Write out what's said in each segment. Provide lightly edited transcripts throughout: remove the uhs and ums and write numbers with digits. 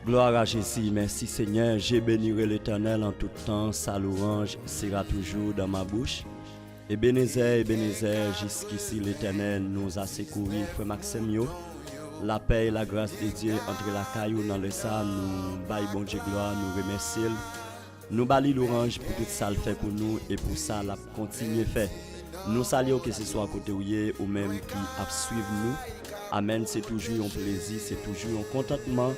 Gloire à Jésus, merci Seigneur, j'ai bénirai l'Éternel en tout temps, sa louange sera toujours dans ma bouche. Ebenezer, jusqu'ici l'Éternel nous a secouru, frère Maxime. La paix et la grâce de Dieu entre la caillou dans le sang, nous baillons bon Dieu gloire, nous remercions. Nous baillons l'orange pour tout ça le fait pour nous et pour ça la continue fait. Nous saluons que ce soit à côté ou même qui a suivi nous. Amen, c'est toujours un plaisir, c'est toujours un contentement.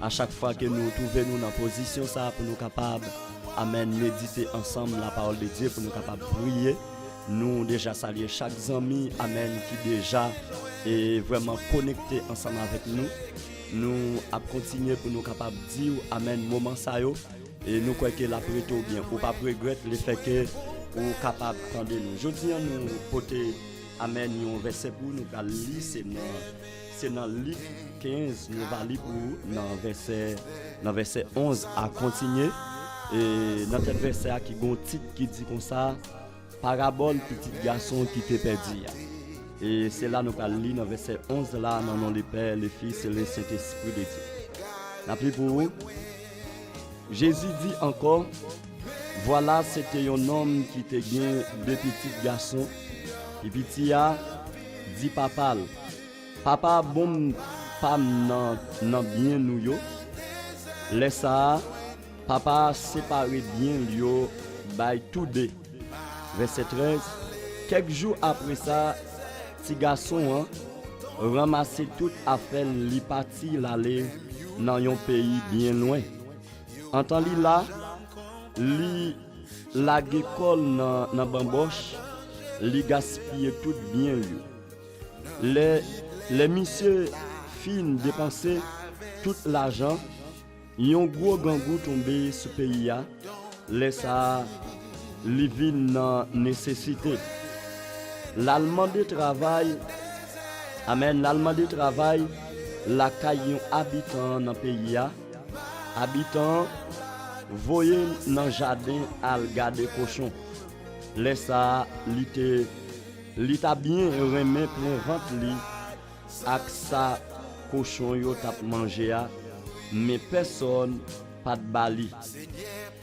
À chaque fois que nous trouvons nous dans position ça pour nous capables, amen, méditer ensemble la parole de Dieu pour nous capables prier. Nous déjà saluer chaque ami, amen, qui déjà est vraiment connecté ensemble avec nous. Nous avons continué pour nous capables dire amen moment ça yo et nous croyons que la prête bien ou pas regretter le fait que ou capable prendre nous. Je dis nous porter amen un verset pour nous lire c'est dans Luc 15 nous va lire pour dans verset 11 à continuer et dans ce verset qui a un titre qui dit comme ça parabole petit garçon qui t'est perdu. Et c'est là nous allons lire dans verset 11 là dans le nom du Père, le Fils et le Saint-Esprit de Dieu. La plus pour vous. Jésus dit encore, voilà c'était un homme qui était bien deux petits garçons. Et puis il a dit papa bon femme nan bien nous yo. Laisse ça papa séparer bien yo by tout deux. Verset 13. Quelques jours après ça, petit garçon ramassé toute affaire li parti l'aller dans un pays bien loin. Entend-li là, li la école dans bamboche, li gaspille tout bien lui. Les messieurs fin dépenser tout l'argent, yon gros gangou tombé ce pays a, laisse ça li vin nan nécessité. L'allemand de travail, amen, l'allemand de travail, la caillon habitant dans le pays, habitant, voyez dans le jardin à garder cochon. Laisse ça, l'ita bien remet plein ventre li, ak sa cochon yo tap manger, mais personne pas de bali.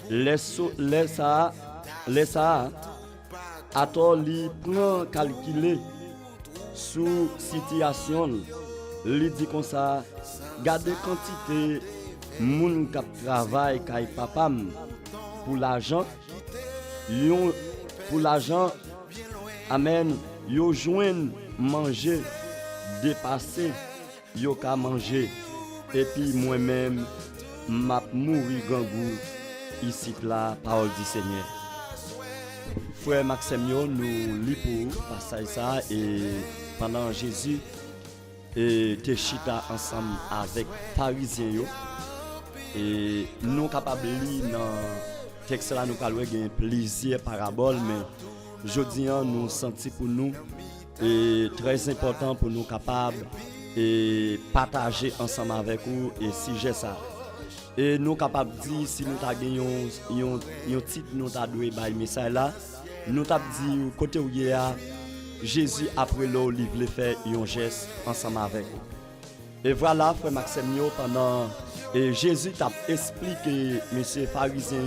Laisse ça, attends li prend calculer sous situation li dit comme ça garder quantité moun k'ap travail kay papam pour l'argent amen yo joine manger dépasser yo ka manger et puis moi-même m'a mouri gangou ici la parole du Seigneur. Frère Maxime, nous lisons pour passer ça et pendant Jésus et te chita ensemble avec Parisiens et nous capables de lire dans texte là nous avons un plaisir parabole mais aujourd'hui nous senti pour nous et très important pour nous capables et partager ensemble avec vous et sujet ça. Et nous capables de dire si nous avons un titre nous t'a doué by message là nous t'a dit côté où il y a Jésus après l'eau livre fait un geste ensemble avec vous. Et voilà frère Maxime pendant et Jésus t'a expliqué monsieur pharisien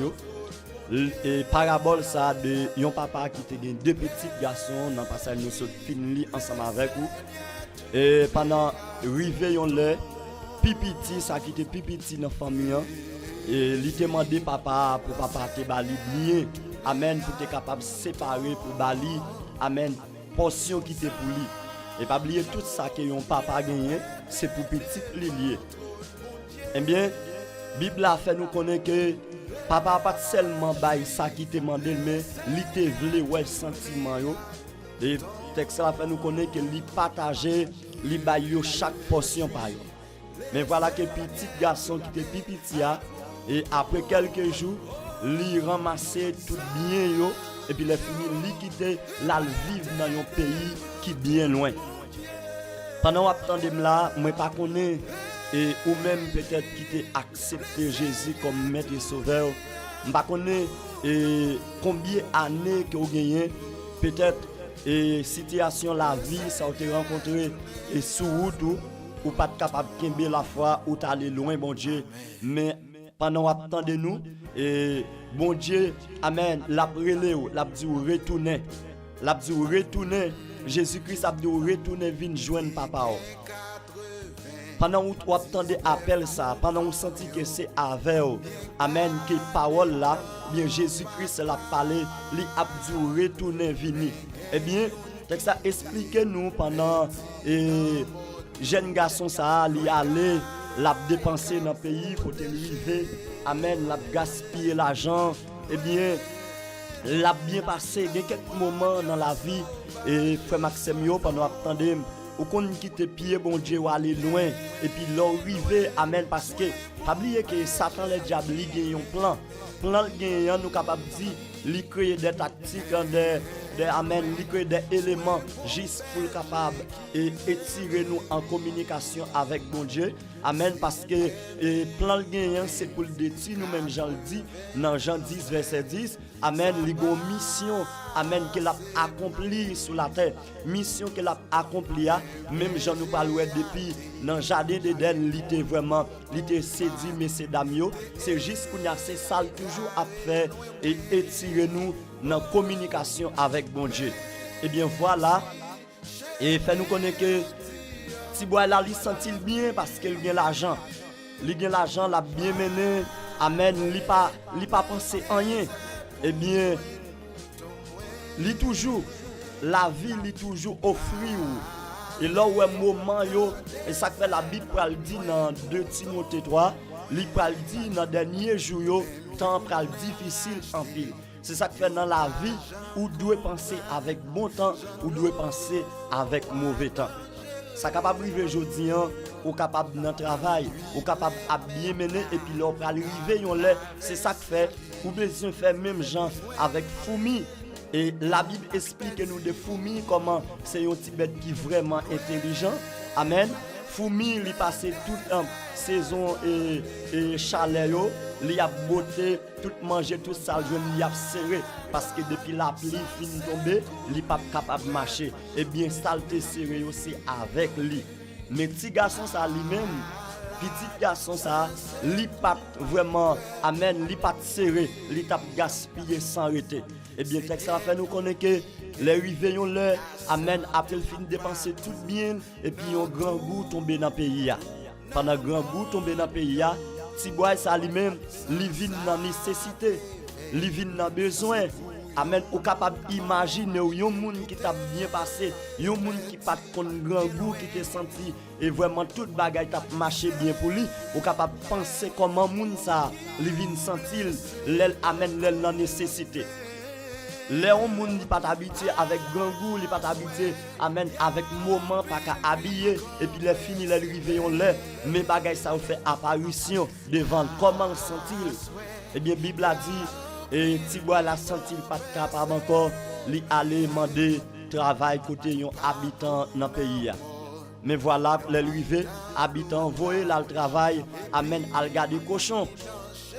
et parabole ça de un papa qui était deux petits garçons dans passage nous fini ensemble avec vous. Et pendant réveillon le pipiti ça qui était pipiti dans famille et lui demandé papa pour papa te bali bien amen pour être capable de séparer pour bali amen portion qui était pour lui et pas oublier tout ça que yon papa gagné c'est pour petit lié. Eh bien Bible a fait nous connaître que papa pas seulement bail ça qui te demandé mais li te vle ouais sentiment yo et texte a fait nous connaître que li partager li bail yo chaque portion par yo. Mais voilà que petit garçon qui était petit et après quelques jours, il ramassait tout bien yo et puis il fini li quitter la vivre dans un pays qui bien loin. Pendant attendez là, moi pas connais et ou même peut-être qui t'ai accepté Jésus comme maître et sauveur, pas connais et combien d'années que vous gagnez peut-être et situation la vie ça vous rencontré et sous route ou pas capable de kembe la foi, ou t'aller loin, bon Dieu. Mais pendant qu'on attend de nous, et bon Dieu, amen, l'a relé, l'a dit retourner. L'a dit retourner. Jésus-Christ a dit retourner, viens joindre papa. Pendant que vous attendez appel ça, pendant que vous sentez que c'est avec vous, amen, que parole là, bien Jésus-Christ l'a parlé, il a dit retourner, venir. Eh bien, ça expliquez-nous pendant jeune garçon ça, il allé, l'a dépensé dans le pays, côté lui, amen, l'a gaspillé l'argent. Eh bien, l'a bien passé, il y a quelques moments dans la vie, et frère Maxime, pendant attendez, ou qu'on quitte pied, bon Dieu, ou aller loin, et puis l'arriver, amen, parce que, pas oublier que Satan, le diable, il a un plan. Plan, il nous capable de dire, il crée des tactiques, amen, il crée des éléments, juste pour le capable, et étirer nous en communication avec bon Dieu. Amen, parce que le plan gagnant, c'est pour le détruire, nous-mêmes, Jean le dit, dans Jean 10, verset 10. Amen, il y a une mission, amen, qu'il a accomplie sur la terre. Mission qu'il a accomplie, même Jean nous parle depuis dans le jardin d'Éden, il était vraiment, il était séduit, messieurs dames. C'est juste qu'on a ces salles toujours à faire et étirer nous dans la communication avec bon Dieu. Eh bien voilà, et fait nous connaître que si là, il sentit bien parce qu'il a l'argent. Il a l'argent, l'a bien mené. Amen, il pas pensé en rien. Eh bien, il toujours la vie, il toujours offrir. Et là où est moment yo, et ça fait la Bible pral dit dans 2 Timothée 3, il pral dit dans dernier jour yo, temps pral difficile en pile. C'est ça que fait dans la vie où doit penser avec bon temps ou doit penser avec mauvais temps. Ça capable arriver aujourd'hui, ou capable dans travail, ou capable à bien mener et puis là pour arriver c'est ça que fait ou besoin faire même gens avec fourmi. Et la Bible explique nous de fourmi comment c'est un petit bête qui est vraiment intelligent. Amen. Fourmi il passe toute saison et chaleur, il a beauté, tout manger tout ça, il a serré parce que depuis la pluie fin tomber, il pas capable de marcher. Et bien saleté serré aussi avec lui. Mais petit garçon ça lui-même, petit garçon ça, il pas vraiment amen, il pas serré, il t'a gaspillé sans arrêter. Et bien ça fait nous connaître que les réveillons là, amen, après le fin dépenser tout bien et puis un grand goût tomber dans le pays. Pendant grand goût tomber dans le pays, si boy ça lui-même, il vit dans nécessité, il vit dans besoin. Amen, ou capable imaginer un monde qui t'a bien passé, un monde qui pas con grand goût qui t'a senti et vraiment toute bagaille t'a marché bien pour lui, ou capable penser comment monde ça, il vient sentir l'elle amène l'elle dans nécessité. Les gens ne sont pas habitués avec grand goût, ils ne sont pas habitués avec moment, pas qu'à habiller, et puis les fini, les réveillons là, mais bagay ça fait apparition devant. Comment sent-il? Eh bien, la Bible a dit, et Tibois la senti pas capable encore, il allait demander travail côté un habitant dans le pays. Mais voilà, les rivés, habitants, voyez là le travail, amène à regarder cochon.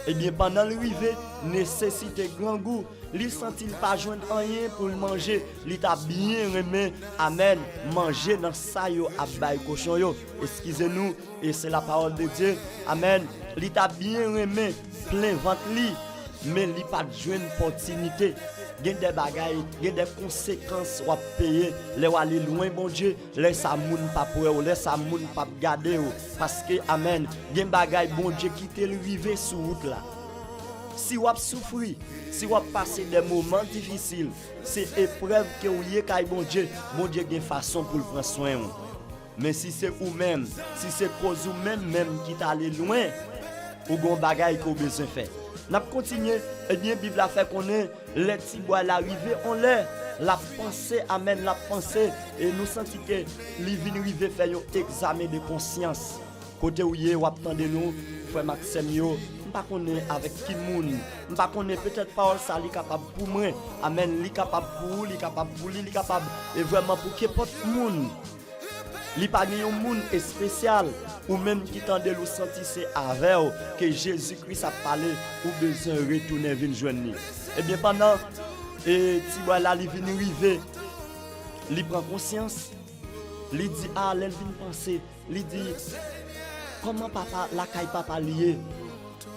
Eh bien, pendant le rivet, nécessité grand goût. Il sent-il pas joindre rien pour le manger. Il t'a bien aimé, amen, manger dans ça yo à bail cochon yo. Excusez-nous, et c'est la parole de Dieu. Amen. Il t'a bien aimé, plein ventre li, mais il pas joindre opportunité. Il y a des bagailles, il y a des conséquences à payer. Les aller loin, bon Dieu, laisse ça moun pas pour eux, laisse ça moun pas garder parce que amen, il y a des bagailles, bon Dieu, qui te rivé sur route là. Si vous souffrez, si vous passez des moments difficiles, c'est épreuve que vous avez, bon Dieu a une façon pour prendre soin. Mais si c'est vous-même, si c'est cause vous-même qui est allé loin, ou gon bagay que vous besoin faire. N'a continuer, et bien Bible a fait qu'on est les petits bois l'arrivée, on l'est. La pensée amène la pensée et nous sentons que les vins arriver faire un examen de conscience. Côté où vous attendez nous, frère Maxime yo, pas connaît avec qui moun, pas connaît peut-être parole ça li capable pour moi, amen, li capable pour, li capable pour li capable et vraiment pour qu'importe moun. Li pa gen yon moun spécial ou même qui tande ou senti c'est avec que Jésus-Christ a parlé ou besoin retourner venir joindre. Et bien pendant et ti bois là li vinn river, li prend conscience Li dit ah l'elle vient penser, li dit comment papa la caille papa lié.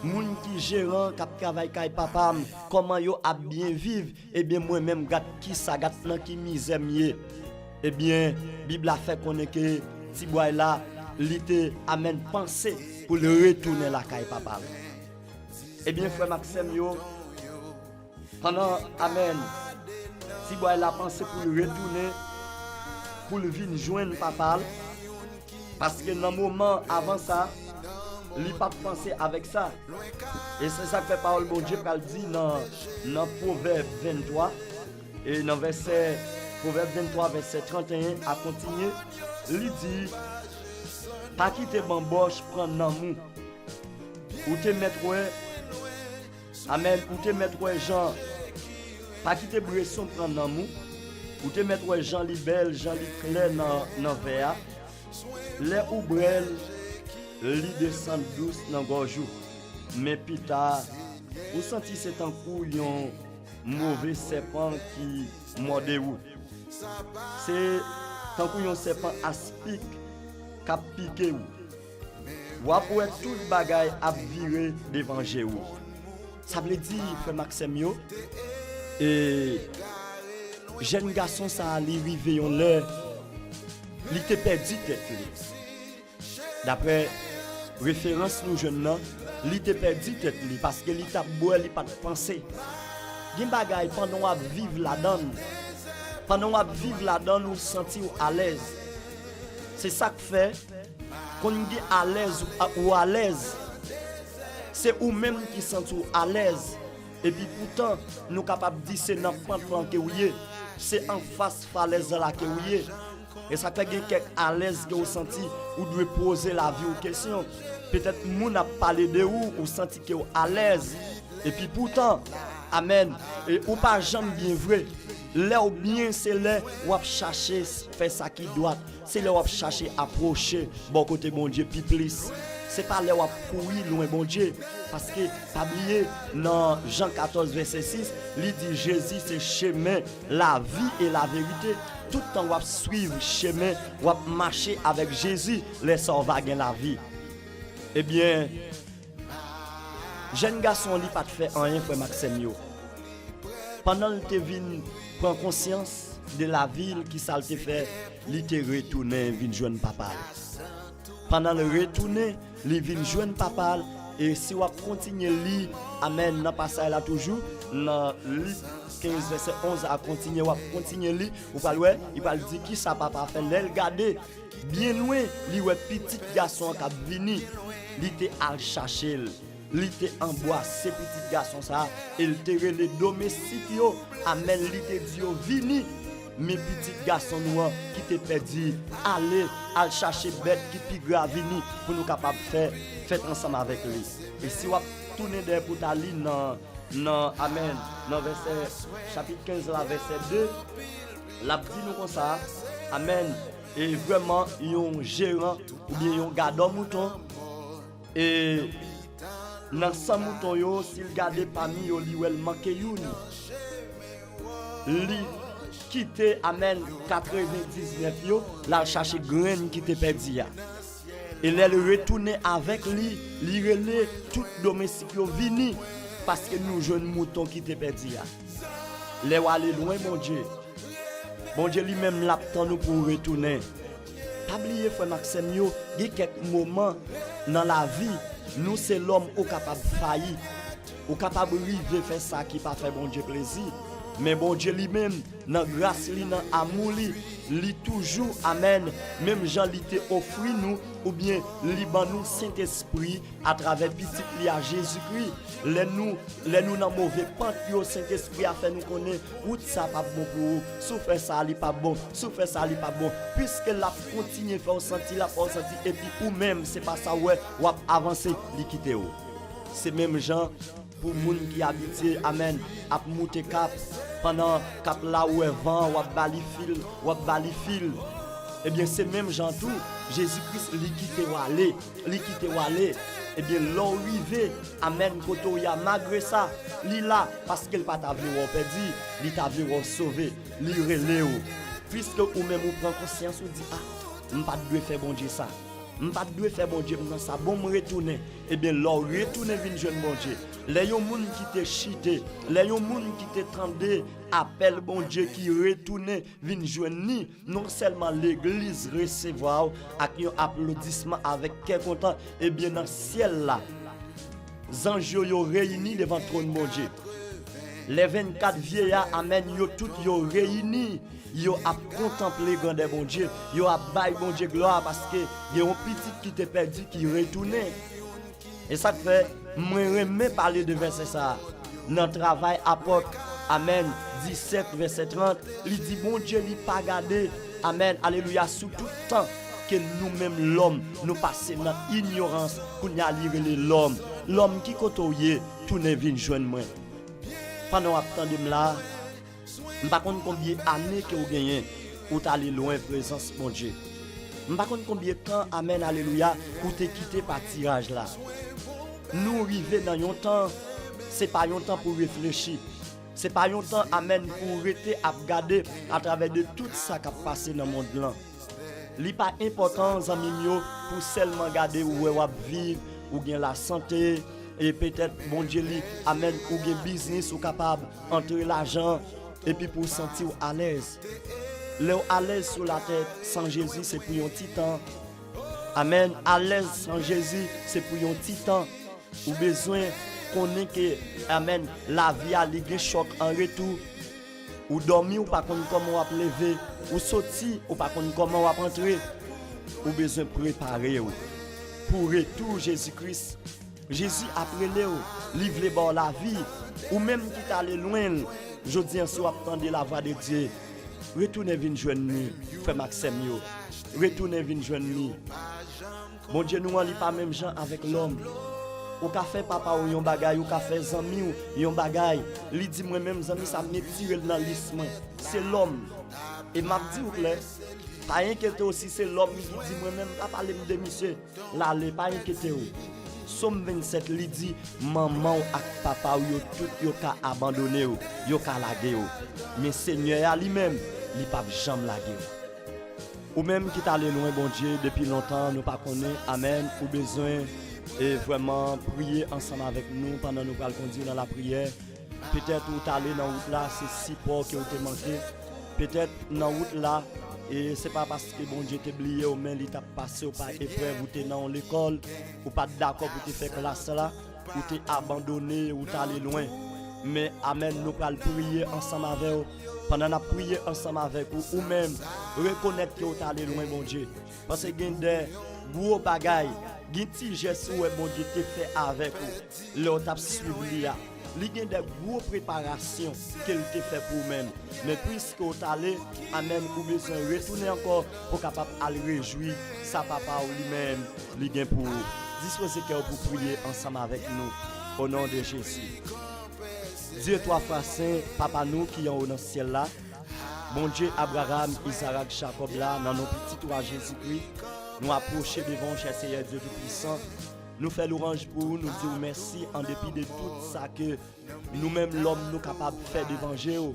Moun qui gérant k'ap travail caille papa, comment yo a bien vivre, eh bien moi même gâte qui ça gâte nan qui misère mieux. Eh bien Bible a fait connaître que ti boy là li te amène penser pour le retourner la caille papa. Eh bien frère Maxime yo pendant amen si boy la pensé pour le retourner pour le venir joindre papa parce que dans le moment avant ça il pas pensé avec ça et c'est ça que fait parole bon Dieu qu'elle dit dans Proverbe 23 et dans verset Proverbe 23 verset 31 à continuer il dit pas quitter bamboche prendre dans mou ou te mettre amen ou te mettre Jean pas quitter bresson prendre dans mou ou te mettre Jean li belle Jean li clair dans verre les oubrel li descend douce dans gorjou mais pita ou senti c'est un coup yon mauvais serpent qui morde ou c'est tant que yon serpent aspic qui piqué ou après tout bagay a viré devant ou ça veut dire frère Maxime yo et jeune garçon ça ali rivé yon l'heure il était perdu tête d'après référence nous jeunes là il était perdu tête parce que il t'a boire il pas penser gen bagay pendant on vivre là-dedans nous sentir à l'aise c'est ça que fait qu'on dit à l'aise ou à l'aise c'est ou même qui sent à l'aise et puis pourtant nous capable dire c'est dans pente que oui c'est en face falaise là que oui et ça fait quelques à l'aise que vous senti ou devez poser la vie ou question peut-être moun a parlé de ou senti que vous à l'aise et puis pourtant amen et ou pas jamais bien vrai là ou bien c'est là ou chercher faire ça qui doit c'est là où chercher approcher bon côté bon Dieu puis plus c'est pas là où courir loin bon Dieu parce que pas oublier dans Jean 14 verset 6 il dit Jésus c'est chemin la vie et la vérité tout le temps on suivre chemin on marcher avec Jésus les sort va gagner la vie eh bien jeune garçon li pas fait rien frère Maxime yo pendant le te vinn prend conscience de la ville qui ça te fait li te retourner vinn joindre papa pendant le retourner li vinn joindre papa et si on continue li amen dans passage là toujours dans 15 verset 11 à continuer on continue li ou pas ouais il va dire qui ça papa fait l'elle regarder bien loin li ouais petit garçon qui vini li te al chercher li te embrasse petit garçon ça il te les domestiques yo amen li te dit vini mes petits garçons noirs qui te perdu aller al chercher bête qui pi grave vini pour nous capable faire fête ensemble avec lui et si on tourner derrière pour ta ligne non amen dans verset chapitre 15 là verset 2 la dit nous comme ça amen et vraiment un gérant ou bien un gardeur mouton et dans 100 moutons yo s'il garde parmi yo li wel manque youn li quitter amen 99 yo la chercher graine qui te perdu ya et elle retourner avec lui li relé tout domestique yo vini parce que nous jeunes moutons qui te perdu ya les aller loin bon Dieu lui-même l'attend nous pour retourner pas oublier frère Maxime yo il y a quelques moments dans la vie nous c'est l'homme au capable faillir au capable river faire ça qui pas fait bon Dieu plaisir mais bon Dieu lui-même dans grâce li dans amour li toujours amen même Jean li te offri nous ou bien li ban nous Saint-Esprit à travers petit li à Jésus-Christ les nous dans mauvais pente yo Saint-Esprit a fait nous connaître ou ça pas bon pour sou faire ça li pas bon sou faire ça li pas bon puisque la continue faire sentir la pour sentir et puis ou même c'est pas ça ouais ou avancer li quitter ou c'est même Jean pour moun qui habite amen à monter cap pendant cap là où est vent ou bali fil et bien c'est même Jean tout Jésus-Christ li quitte ou aller et bien l'arrivée amen koto ya malgré ça li là parce qu'il pas ta vie ou perdu li ta vie ou sauver li relé ou puisque ou même ou prend conscience ou dit ah m'pas dû faire bon Dieu ça. M'pas dû faire bon Dieu dans ça bon me retourner. Eh bien là retourner vinn jeune bon Dieu. Les yon moun qui te chité, les yon moun qui te tendé, appelle bon Dieu qui retourne vinn joindre non seulement l'église recevoir avec un applaudissement avec quel content et bien dans ciel là. Anges yo réunis devant trône mon Dieu. Les 24 vieillards amen yo tout yo réunis. Yo a contemplé grandeur bon Dieu, yo a bail bon Dieu gloire parce que y a un petit qui te perdu qui retourné. Et ça fait moi remets parler de verset ça. Dans travail apôtre amen 17 verset 30, il dit bon Dieu il pas garder amen alléluia sous tout temps que nous-mêmes l'homme nous passer dans ignorance pour n'y aller l'homme qui côtoyer tourner vinn joindre moi. Pendant attendre là par contre combien d'années que vous gagnez ou t'aller loin présence mon Dieu. Par contre combien de temps amen alléluia ou t'es quitté par tirage là. Nous arriver dans un temps c'est pas un temps pour réfléchir. C'est pas un temps amen pour rester à regarder à travers de tout ça qui a passé dans le monde là. Li pas important amis yo pour seulement garder où vous vivre ou bien la santé et peut-être bon Dieu li amen ou bien business ou capable entrer l'argent et puis pour sentir à l'aise. Là à l'aise sur la tête sans Jésus c'est pour un petit temps. Amen, à l'aise sans Jésus c'est pour un petit temps. Ou besoin connaît que amen la vie a ligue choc en retour. Ou dormir ou pas connaître comment on va lever ou sortir ou pas connaître comment on va rentrer. Ou besoin préparer pour retour Jésus-Christ. Jésus après Léo, livre les bords la vie ou même qui t'allé loin. Je dis en soit attendre la voix de Dieu. Retournez vinn joindre nous, frère Maxime yo. Retournez vinn joindre nous. Bon Dieu nous on li pas même gens avec l'homme. Ou ka fait papa ou yon bagay ou ka fait zami ou yon bagay. Li dit moi même zami ça me tire dans l'isme. C'est l'homme. Et m'a dit ou clair, pas inquiéter aussi c'est l'homme qui dit moi même pas parler de monsieur. Là les pas inquiéter ou. Somme 27 li dit maman ou ak papa ou yo tout yo ka abandonné ou yo ka lagué ou mais Seigneur lui-même li pa jamais lagué ou même qui t'allé loin bon Dieu depuis longtemps nous pas connaît amen ou besoin et vraiment prier ensemble avec nous pendant nous allons conduire dans la prière peut-être ou t'allé dans route là c'est si port que vous te manqué peut-être dans route là et c'est pas parce que bon Dieu t'a oublié ou même il t'a passé ou pas épreuve ou t'es dans l'école ou pas d'accord pour te faire classe là ou t'es abandonné ou t'es allé loin mais amen nous allons prier ensemble avec vous pendant la prier ensemble avec vous ou même reconnaître que vous t'es allé loin bon Dieu parce que il y a des gros bagailles des petits gestes où bon Dieu t'a fait avec vous là t'as suivi là il y a des grosses préparations qu'elle t'a fait pour vous-même. Mais puisque vous allez, amen, vous besoin retourner encore pour capable aller réjouir sa papa ou lui-même, il y a pour disposer cœur pour prier ensemble avec nous au nom de Jésus. Dieu toi frère saint, papa nous qui en haut dans le ciel là. Bon Dieu Abraham, Isaac, Jacob là dans nos petits toi Jésus-Christ, nous approcher devant cher Seigneur Dieu Tout-Puissant. Nous faisons l'orange pour nous dire merci en dépit de tout ça que nous-mêmes l'homme nous capables de faire d'évangile.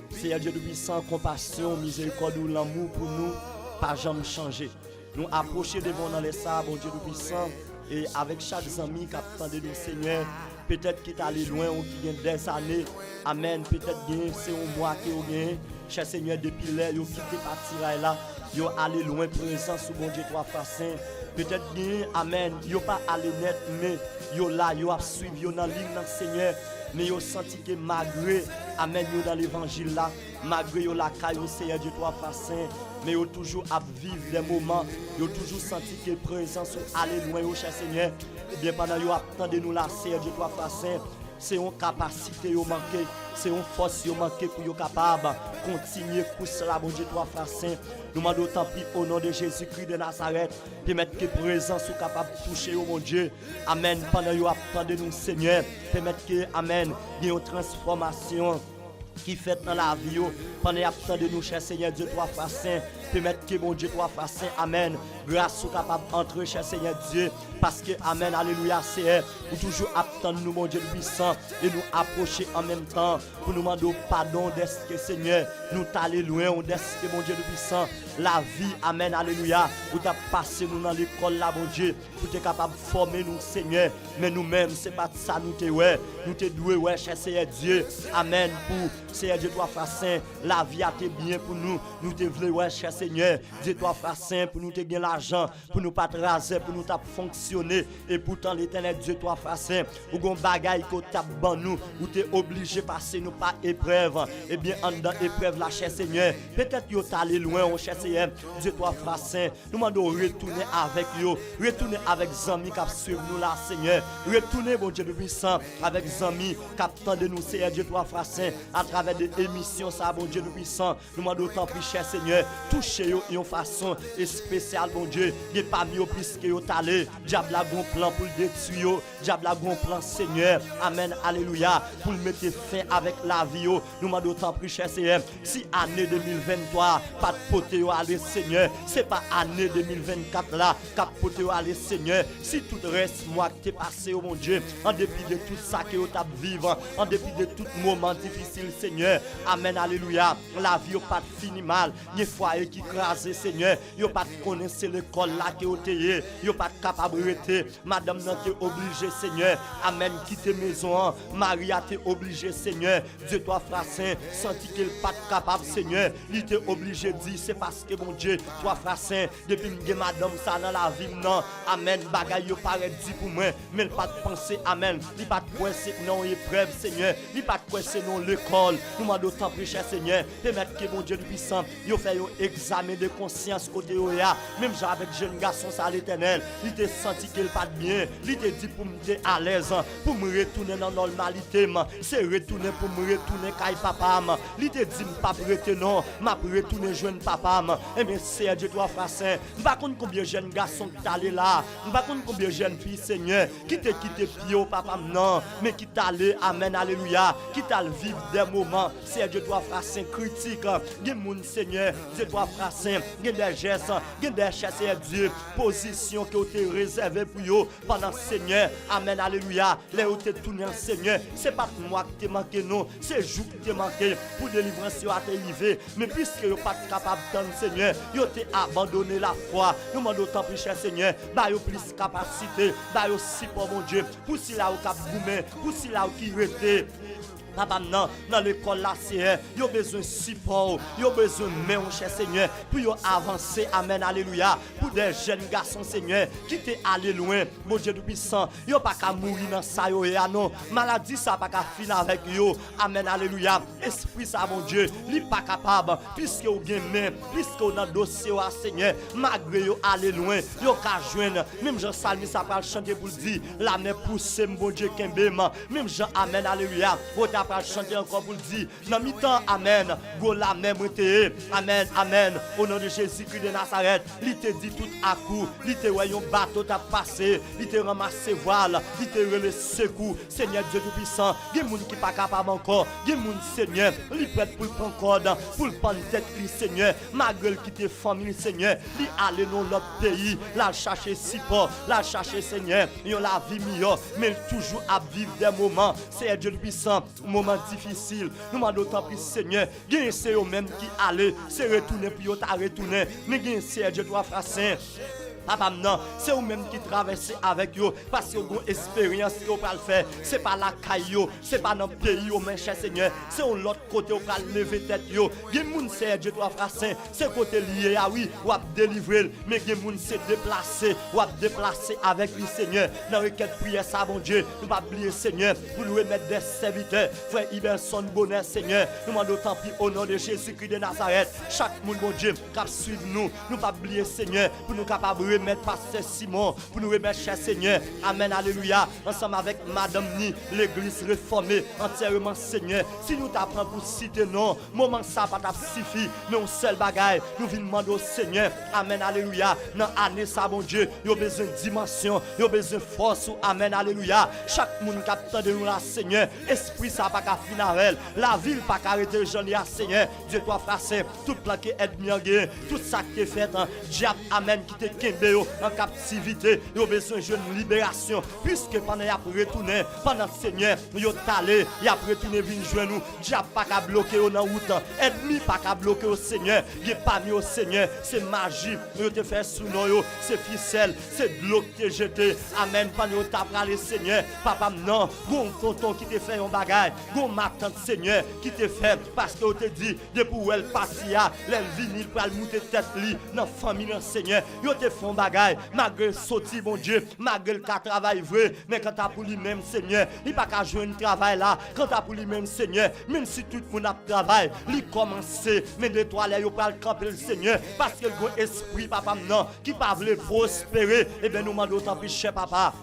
Seigneur Dieu Tout-Puissant, compassion, miséricorde ou l'amour pour nous, pas jamais changer. Nous approcher devant dans les sables, bon Dieu Tout-Puissant, et avec chaque ami qui attend de nous Seigneur, peut-être qu'il est allé loin ou qui vient des années, amen, peut-être que c'est un mois qui est gagné, cher Seigneur, depuis là, il a quitté partir là, il a allé loin, présent sous bon Dieu, toi, frère saint. Peut-être bien, amen, yo pas aller net, mais yo là, yo a suivi, yo dans ligne dans Seigneur, mais yo senti que malgré, amen, yo dans l'évangile là, malgré yo la caille, Seigneur Dieu, toi, frère saint, mais yo toujours à vivre des moments, yo toujours senti que présence ou aller loin, yo cher Seigneur, et bien pendant yo attendez nous là, Seigneur Dieu, toi, frère saint, c'est une capacité yo manqué, c'est une force yo manqué pour yo capable continuer pour cela bon Dieu toi frère saint nous demandons tant pis au nom de Jésus-Christ de Nazareth permettre que présence soit capable de toucher au mon Dieu amen pendant yo attendez nous Seigneur permettre que amen il y ait une transformation qui fait dans la vie pendant attendez nous cher Seigneur Dieu toi frère saint permettre que bon Dieu, toi, frère saint, amen, grâce au capable d'entrer, cher Seigneur Dieu, parce que, amen, alléluia, c'est pour toujours attendre nous, mon Dieu puissant, et nous approcher en même temps, pour nous demander pardon d'est que Seigneur, nous t'aller loin, d'est que, mon Dieu puissant, la vie, amen, alléluia, pour t'as passé nous dans l'école là, mon Dieu, pour t'es capable de former nous, Seigneur, mais nous-mêmes, c'est pas ça, nous t'es ouais, nous t'es doué, ouais, cher Seigneur Dieu, amen, pour Seigneur Dieu, toi, frère saint, la vie a été bien pour nous t'es voulu, ouais, cher Seigneur, Dieu, toi, frère saint, pour nous t'es gagné l'argent, pour nous pas te raser, pour nous t'as fonctionné, et pourtant l'éternel Dieu, toi, frère saint, ou gon bagaille qu'on t'a ban nous, ou t'es obligé de passer nous par épreuve, et bien en dans épreuve la cher Seigneur, peut-être yo t'allé loin, oh cher Seigneur, Dieu, toi, frère saint, nous demandons retourner avec yo, retourner avec amis qui suivent nous là, Seigneur, retourner, bon Dieu puissant, avec amis qui de nous, Seigneur Dieu, toi, frère saint, à travers des émissions, ça, bon Dieu puissant, nous demandons tant plus, cher Seigneur, toucher yo de façon spéciale, bon Dieu, il pas mieux plus que yo t'allé, diable a bon plan pour le détruire, diable a bon plan, Seigneur, amen, alléluia, pour le mettre fin avec la vie, nous demandons tant plus, cher Seigneur, si année 2023, pas de poté aller, Seigneur, c'est pas année 2024 là, cap poté aller, Seigneur, si tout reste, moi qui t'ai passé, oh mon Dieu, en dépit de tout ça que vous t'as vivre, en dépit de tout moment difficile, Seigneur, amen, alléluia, la vie n'a pas fini mal, ni foyer qui crase, Seigneur, vous pas connaissez l'école là que vous t'ayez, vous pas capable de rester, madame n'a été obligée, Seigneur, amen, quitter maison, Marie a été obligée, Seigneur, Dieu toi, frère saint, senti qu'elle pas capable, Seigneur, il était obligé de dire, c'est parce que mon Dieu, toi, frère saint, depuis que madame ça dans la vie, non, amen, bagaille yo paraît dit pour moi, mais il pas de penser, amen, il pas de penser non épreuve, Seigneur, il pas de penser non l'école, nous m'en d'autant plus cher, Seigneur, permettre que mon Dieu puissant, yo fait yo examen de conscience côté yo ya, même genre avec jeune garçon ça l'éternel, il te senti qu'il pas de bien, il te dit pour me à l'aise, pour me retourner dans la normalité, c'est retourner pour me retourner caille papa, il te dit pas retourner non, m'a retourner jeune papa, et bien c'est Dieu toi frère saint, pas compte combien jeunes garçons qui t'allé là, pas compte combien jeunes filles Seigneur, qui te quitté pio papa non, mais qui t'allé amen alléluia, qui t'a vivre des moments, c'est Dieu toi frère saint critique, gen moun Seigneur, Dieu toi frère saint, gen des gestes, gen des chasser Dieu, position que tu réservé pour yo pendant Seigneur, amen alléluia, les où tu tourné Seigneur, c'est pas moi qui t'ai manqué non, c'est jour qui t'ai manqué pour délivrance yo a arrivé, mais puisque yo pas capable d'entendre Seigneur, yo t'ai abandonné la foi, nous demandons autant plus cher Seigneur, bah yo plus capacité, bah yo support mon Dieu, pour si là où cap goumé, pour si là où qui rete. Papa, non, dans l'école là, c'est yo besoin de support, yo besoin de main, cher Seigneur, pour yo avancer, amen, alléluia, pour des jeunes garçons, Seigneur, qui t'est allé loin, mon Dieu puissant, yo pas qu'à mourir dans ça, yo, non, maladie ça pas qu'à finir avec yo, amen, alléluia, esprit ça, mon Dieu, li pas capable, puisque yo gen main, puisque yo dans dossier, Seigneur, malgré yo aller loin, yo ka joindre, même Jean Salmi ça pas chanter pour dire, la main pousse, mon Dieu, kembema, même Jean, amen, alléluia, pour chanter encore pour le dire dans mi-temps amen go la même amen amen au nom de Jésus-Christ de Nazareth il te dit tout à coup il te voyons bateau t'a passé il te ramassé voile il te relé secours Seigneur Dieu tout puissant gen moun qui pas capable encore gen moun Seigneur il prêt pour prendre corde pour prendre tête lui Seigneur malgré quitter famille Seigneur il aller dans l'autre pays la chercher support la chercher Seigneur yon la vie meilleure mais toujours à vivre des moments Seigneur Dieu tout puissant moment difficile, nous m'en d'autant plus Seigneur, gagne c'est eux même qui allaient, c'est retourner puis yo t'a retourné, mais gagne c'est Dieu toi frère saint. Papa, non, c'est vous-même qui traversez avec eux, parce que vous avez une expérience que vous pouvez faire. Ce n'est pas la caillou, ce n'est pas dans le pays, mon cher Seigneur. C'est de l'autre côté où vous pouvez lever tête. Il y a des gens qui sont Dieu, toi, frère saint. C'est côté lié, ah oui, vous avez délivré, mais il y a des gens qui sont déplacés, vous avez déplacé avec lui, Seigneur. Dans le requête prière, ça, mon Dieu, nous ne pas oublier, Seigneur, pour nous remettre des serviteurs. Frère Iberson Bonheur, Seigneur, nous demandons tant pis au nom de Jésus-Christ de Nazareth. Chaque monde, mon Dieu, qui suit nous, nous ne pas oublier, Seigneur, pour nous capables remettre Pasteur Simon, pour nous remettre, cher Seigneur. Amen, alléluia. Ensemble avec Madame Ni, l'église réformée, entièrement, Seigneur. Si nous t'apprenons pour citer non, moment ça pas suffi, mais un seul bagaille, nous venons demander au Seigneur. Amen, alléluia. Dans l'année, ça, mon Dieu, il y a besoin de dimension, il y a besoin de force. Amen, alléluia. Chaque monde qui a de nous là, Seigneur. Esprit, ça pas qu'à finir. La ville, pas qu'à arrêter le jeune, Seigneur. Dieu, toi, frère, tout plan qui est bien, tout ça qui est fait, diable, amen, qui te kembe en captivité, il y a besoin de libération, puisque pendant qu'il a retourné, pendant Seigneur, il a allé, il a retourné venir jouer nous, diable pas qu'à bloquer dans la route, ennemi pas qu'à bloquer au Seigneur, il n'est pas mis au Seigneur, c'est magie, il te fait sous nous, c'est ficelle, c'est de l'eau qui te jeté, amen, pendant que tu as parlé Seigneur, papa, non, bon tonton qui te fait un bagage, bon ma tante Seigneur, qui te fait, parce que te dit, depuis où elle passe, elle vinil pour monter tête li, dans famille, Seigneur, yo te font bagaille, malgré sorti, mon Dieu, malgré le travail vrai, mais quand t'as pour lui-même, Seigneur, il pas qu'à jouer un travail là, quand t'as pour lui-même, Seigneur, même si tout le monde a travail, il commence, mais de toi là, il pas le camper le Seigneur, parce que le esprit, papa, non, qui pas voulu prospérer, et bien nous demandons autant plus cher, papa,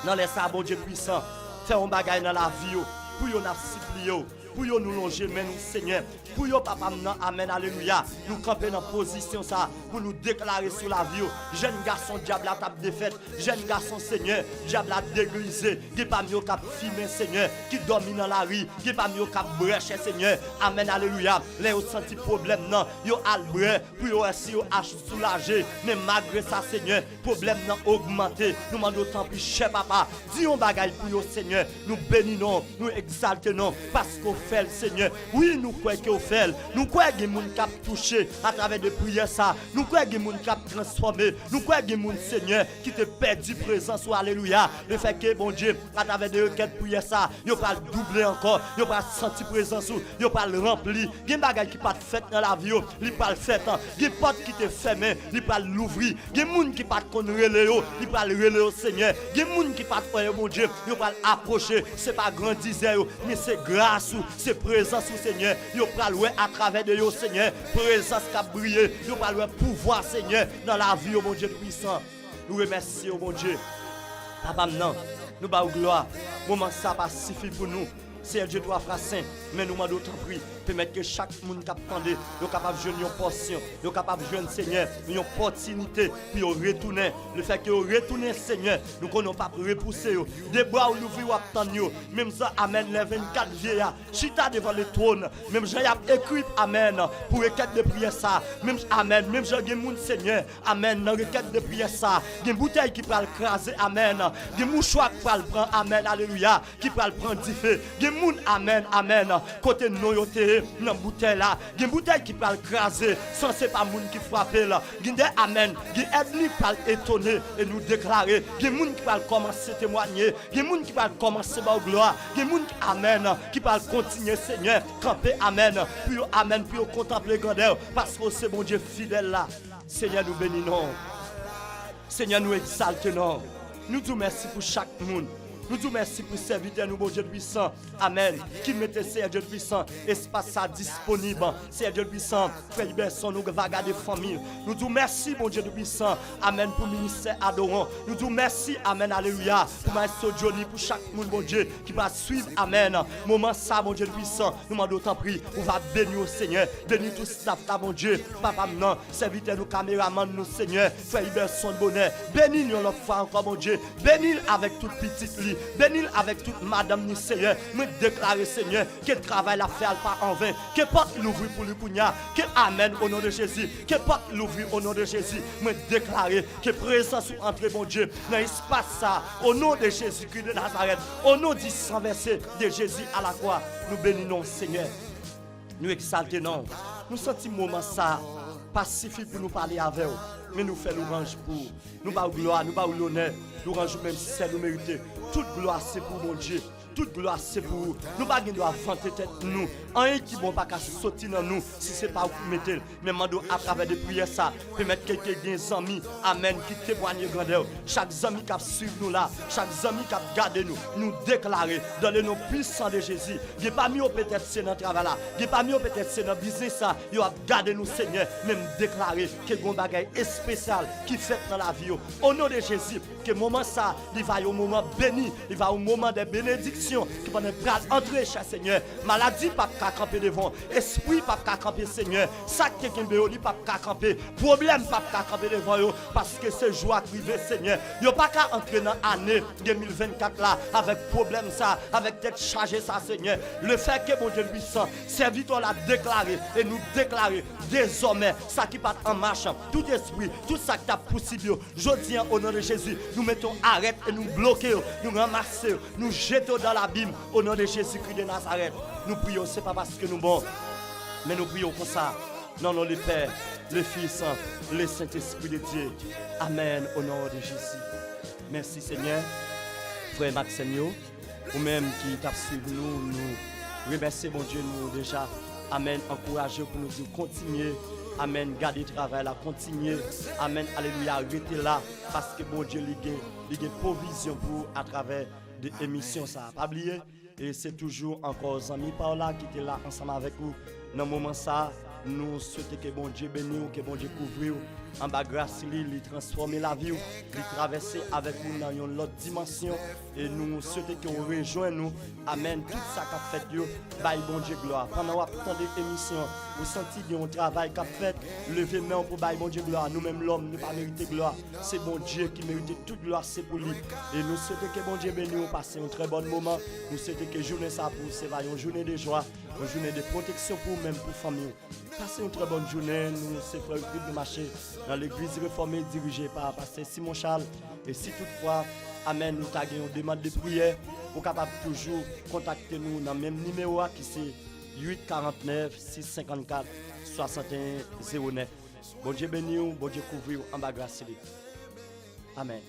dans les sabots, bon Dieu puissant, fais un bagaille dans la vie, pour yon a supplié, pour yon nous longer, mais nous, Seigneur, pour yon papa, non, amen, alléluia, nous camper dans position ça, pour nous déclarer sur la vie, jeune garçon, diable a table défaite, jeune garçon, Seigneur, diable a dégrisé, qui pas mieux cap filmer, Seigneur, qui domine dans la rue, qui pas mieux cap brèche, Seigneur, amen, alléluia, les ont senti problème, non, yon albré, pour yon aussi yon soulagé, mais malgré ça, Seigneur, problème non augmenté, nous demandons autant plus cher, papa, dis on bagaille pour yon, Seigneur, nous bénissons, nous exaltons, parce qu'on fait, Seigneur, oui, nous croyons qu'on fait, nous croyons que les gens qui ont touché à travers des prières, ça, nous croyons que les gens qui ont transformé, nous croyons que les gens, Seigneur, qui te perdu présence, alléluia, le fait que, bon Dieu, à travers des requêtes prières, ça, ils pas doubler encore, ils pas senti présence, ils pas le rempli, il y a des bagages qui pas fait dans la vie, ils pas le fait, il y a des portes qui te fermées, ils pas l'ouvrir, il y a des gens qui pas connaître relais, ils pas le relais au Seigneur, il y a des gens qui pas faire, mon Dieu, ils pas approcher, c'est pas grandir, mais c'est grâce, c'est présence au Seigneur, ils pas louer à travers de yo, Seigneur, présence qui a brillé, ils pas louer pouvoir, Seigneur, dans la vie, mon Dieu puissant. Nous remercions, mon Dieu. Papa, non, nous bas gloire. Moment ça pas suffit pour nous. C'est Dieu toi, frère saint, mais nous demandons autant prix. Permettre que chaque monde qui attend, est capable de jouer une portion, est capable de jouer Seigneur, une opportunité pour retourner. Le fait que retourner, Seigneur, nous ne pouvons pas repousser. Des bras où l'ouvrir ou attendre. Même ça, Amen, les 24 vieillards, chita devant le trône. Même j'ai écrit, Amen, pour requête de prière ça. Même Amen, même j'ai des gens, Seigneur, Amen, dans requête de prière ça. Des bouteilles qui peuvent craser, Amen. Des mouchoirs qui peuvent prendre, Amen, alléluia, qui peuvent prendre du feu. Des moun, Amen, Amen, côté noyoté. Dans bouteille là, il y a une bouteille qui peut craser sans c'est pas moun qui frappe là. Il y a amen, il y a ennemi qui peut étonner et nous déclarer. Il y a moun qui peut commencer à témoigner, il y a moun qui peut commencer à gloire, il y a moun qui amen qui peut continuer Seigneur, camper amen, puis amen, puis contempler grandeur parce que c'est bon Dieu fidèle là. Seigneur nous bénissons. Seigneur nous exaltons. Nous disons merci pour chaque monde. Nous disons merci pour serviteur nous, bon Dieu puissant. Amen. Qui mettait Seigneur Dieu puissant, espace disponible. Seigneur Dieu puissant, frère Liberson, nous va garder famille. Nous disons merci, bon Dieu puissant. Amen. Pour le ministère adorant. Nous disons merci, Amen. Alléluia. Pour Maestro Johnny, pour chaque monde, bon Dieu, qui va suivre. Amen. Moment ça, bon Dieu puissant. Nous demandons autant prix. On va bénir au Seigneur. Bénir tout staff là, bon Dieu. Papa, non. Serviteur nous, caméraman, nous, Seigneur. Frère Liberson, bonheur. Bénis nous l'autre fois encore, bon Dieu. Bénis avec toute petite lit. Bénis avec toute madame ni Seigneur. Me déclarer Seigneur que le travail la fait pas en vain. Que porte l'ouvrir pour le Kounia. Que amen au nom de Jésus. Que porte l'ouvrir au nom de Jésus. Me déclarer que présence entre bon Dieu dans l'espace ça. Au nom de Jésus-Christ de Nazareth. Au nom du sang versé de Jésus à la croix. Nous bénissons Seigneur. Nous exaltons. Nous sentons moment ça. Pacifique pour nous parler avec vous. Mais nous faisons l'orange pour nous bas gloire, nous bas l'honneur nous rangeons même si c'est nous mériter. Toute gloire c'est pour mon Dieu. Toute gloire c'est pour vous. Nous pas nous vanter tête nous. Un qui bon pas qu'à sortir dans nous si c'est pas vous qui mettez. Mais mando à travers des prières ça, permettre quelqu'un des amis, amen, qui témoignent grandeur. Chaque ami qui suivre nous là, chaque ami qui garde nous, nous déclarer dans le nom puissant de Jésus. Il n'est pas mieux peut-être c'est dans le travail là, il n'est pas mieux peut-être c'est dans le business ça. Il a gardé nous Seigneur, même déclarer que bon bagaille spécial qui fait dans la vie. Au nom de Jésus, que moment ça, il va au moment béni, il va au moment de bénédiction qui va entrer cher Seigneur. Maladie pas qu'à camper devant, esprit pas qu'à camper Seigneur. Ça quelqu'un béoli pas qu'à camper, problème pas qu'à camper devant yo parce que c'est joie privé Seigneur. Yo pas qu'à entrer dans l'année 2024 là avec problème ça, avec tête chargée ça Seigneur. Le fait que mon Dieu puissant, serviteur l'a déclaré et nous déclarer désormais ça qui part en marche, tout esprit, tout ça qui t'a possible. Je dis au nom de Jésus, nous mettons arrêt et nous bloquons, nous ramassons, nous jetons dans l'abîme au nom de Jésus-Christ de Nazareth. Nous prions, c'est pas parce que nous bons, mais nous prions comme ça. Non, non, le Père, le Fils, le Saint-Esprit de Dieu. Amen, au nom de Jésus. Merci Seigneur. Frère Maxime, ou même qui t'a suivi nous remercions mon Dieu, nous déjà. Amen, encouragez pour nous dire continuer. Amen, gardez le travail là, continuez. Amen, alléluia, restez là. Parce que bon Dieu, il y a provision pour à travers des émissions, ça. Pas oublier. Et c'est toujours encore Zami Paola qui était là ensemble avec vous. Dans le moment ça, nous souhaitons que bon Dieu bénisse, que bon Dieu couvre en bas grâce, il transforme la vie, il traverse avec nous dans une autre dimension. Et nous souhaitons qu'on rejoigne nous. Amen. Tout ça qu'a fait Dieu, bye bon Dieu gloire. Pendant tant d'émissions, vous sentez un travail qu'a fait, levez main pour bye bon Dieu gloire. Nous-mêmes l'homme ne pas mériter gloire. C'est bon Dieu qui mérite toute gloire, c'est pour lui. Et nous souhaitons que bon Dieu bénisse, passer un très bon moment. Nous souhaitons que journée ça pour c'est une journée de joie, une journée de protection pour même pour famille. Passez une très bonne journée. Nous c'est frère de marcher dans l'église réformée dirigée par pasteur Simon Charles. Et si toutefois, amen, nous avons une demande de prière, vous capable toujours contacter nous dans le même numéro qui c'est 849 654 6109. Bon Dieu béni, bon Dieu couvre en bas grâce. Amen.